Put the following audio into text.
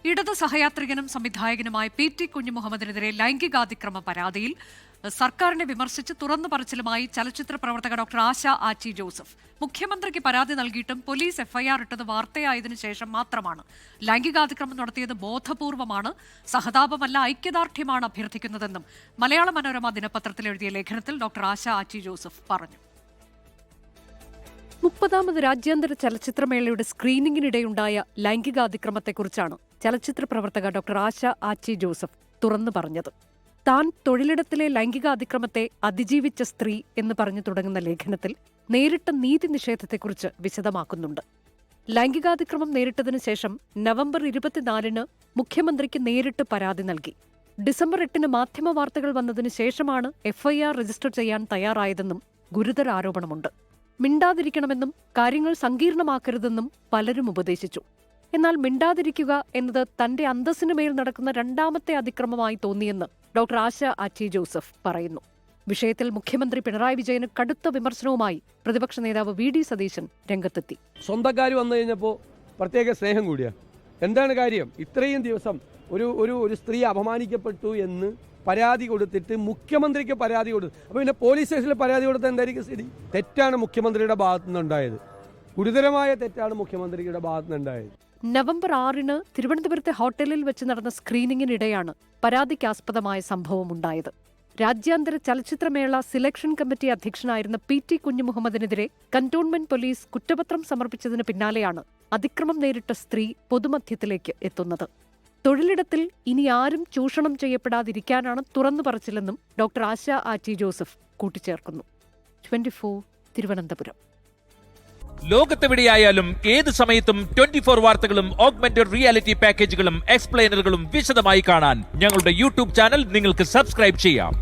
ഇടത് സഹയാത്രികനും സംവിധായകനുമായ PT കുഞ്ഞുമുഹമ്മദിനെതിരെ ലൈംഗികാതിക്രമ പരാതിയിൽ സർക്കാരിനെ വിമർശിച്ച് തുറന്നു പറച്ചിലുമായി ചലച്ചിത്ര പ്രവർത്തക ഡോക്ടർ ആശ ആച്ചി ജോസഫ്. മുഖ്യമന്ത്രിക്ക് പരാതി നൽകിയിട്ടും പോലീസ് FIR ഇട്ടത് വാർത്തയായതിനു ശേഷം മാത്രമാണ്. ലൈംഗികാതിക്രമം നടത്തിയത് ബോധപൂർവമാണ്, സഹതാപമല്ല, ഐക്യദാർഢ്യമാണ് അഭ്യർത്ഥിക്കുന്നതെന്നും മലയാള മനോരമ ദിനപത്രത്തിൽ എഴുതിയ ലേഖനത്തിൽ ഡോക്ടർ ആശ ആച്ചി ജോസഫ് പറഞ്ഞു. 30ാമത് രാജ്യാന്തര ചലച്ചിത്രമേളയുടെ സ്ക്രീനിംഗിനിടെയുണ്ടായ ലൈംഗികാതിക്രമത്തെക്കുറിച്ചാണ് ചലച്ചിത്ര പ്രവർത്തക ഡോക്ടർ ആശ ആച്ചി ജോസഫ് തുറന്നു പറഞ്ഞത്. താൻ തൊഴിലിടത്തിലെ ലൈംഗികാതിക്രമത്തെ അതിജീവിച്ച സ്ത്രീ എന്ന് പറഞ്ഞു തുടങ്ങുന്ന ലേഖനത്തിൽ നേരിട്ട നീതി നിഷേധത്തെക്കുറിച്ച് വിശദമാക്കുന്നുണ്ട്. ലൈംഗികാതിക്രമം നേരിട്ടതിനു ശേഷം നവംബർ 24-ന് മുഖ്യമന്ത്രിക്ക് നേരിട്ട് പരാതി നൽകി. ഡിസംബർ 8-ന് മാധ്യമവാർത്തകൾ വന്നതിനു ശേഷമാണ് FIR രജിസ്റ്റർ ചെയ്യാൻ തയ്യാറായതെന്നും ഗുരുതര ആരോപണമുണ്ട്. മിണ്ടാതിരിക്കണമെന്നും കാര്യങ്ങൾ സങ്കീർണമാക്കരുതെന്നും പലരും ഉപദേശിച്ചു. എന്നാൽ മിണ്ടാതിരിക്കുക എന്നത് തന്റെ അന്തസ്സിന് മേൽ നടക്കുന്ന രണ്ടാമത്തെ അതിക്രമമായി തോന്നിയെന്ന് ഡോക്ടർ ആശ ആച്ചി ജോസഫ് പറയുന്നു. വിഷയത്തിൽ മുഖ്യമന്ത്രി പിണറായി വിജയന് കടുത്ത വിമർശനവുമായി പ്രതിപക്ഷ നേതാവ് VD സതീശൻ രംഗത്തെത്തി. സ്വന്തക്കാർ വന്നു കഴിഞ്ഞപ്പോൾ പ്രത്യേക സ്നേഹം കൂടിയാ. എന്താണ് കാര്യം? ഇത്രയും ദിവസം ഒരു സ്ത്രീ അപമാനിക്കപ്പെട്ടു എന്ന് പരാതി കൊടുത്തിട്ട് മുഖ്യമന്ത്രിക്ക് പരാതി കൊടുത്തു. അപ്പോൾ പിന്നെ പോലീസ് സ്റ്റേഷനിൽ പരാതി കൊടുത്താൽ എന്തായിരിക്കും സ്ഥിതി? തെറ്റാണ് മുഖ്യമന്ത്രിയുടെ ഭാഗത്തു നിന്നുണ്ടായത്. ഗുരുതരമായ തെറ്റാണ് മുഖ്യമന്ത്രിയുടെ ഭാഗത്തു നിന്നുണ്ടായത്. നവംബർ 6-ന് തിരുവനന്തപുരത്തെ ഹോട്ടലിൽ വെച്ച് നടന്ന സ്ക്രീനിംഗിനിടെയാണ് പരാതിക്കാസ്പദമായ സംഭവം ഉണ്ടായത്. രാജ്യാന്തര ചലച്ചിത്രമേള സെലക്ഷൻ കമ്മിറ്റി അധ്യക്ഷനായിരുന്ന PT കുഞ്ഞുമുഹമ്മദിനെതിരെ കന്റോൺമെന്റ് പോലീസ് കുറ്റപത്രം സമർപ്പിച്ചതിന് പിന്നാലെയാണ് അതിക്രമം നേരിട്ട സ്ത്രീ പൊതുമധ്യത്തിലേക്ക് എത്തുന്നത്. തൊഴിലിടത്തിൽ ഇനി ആരും ചൂഷണം ചെയ്യപ്പെടാതിരിക്കാനാണ് തുറന്നു പറച്ചിലെന്നും ഡോക്ടർ ആശ ആച്ചി ജോസഫ് കൂട്ടിച്ചേർക്കുന്നു. 24 തിരുവനന്തപുരം. ലോകത്തെവിടെയായാലും ഏത് സമയത്തും 24 വാർത്തകളും ഓഗ്മെന്റഡ് റിയാലിറ്റി പാക്കേജുകളും എക്സ്പ്ലെയിനറുകളും വിശദമായി കാണാൻ ഞങ്ങളുടെ YouTube ചാനൽ നിങ്ങൾക്ക് സബ്സ്ക്രൈബ് ചെയ്യാം.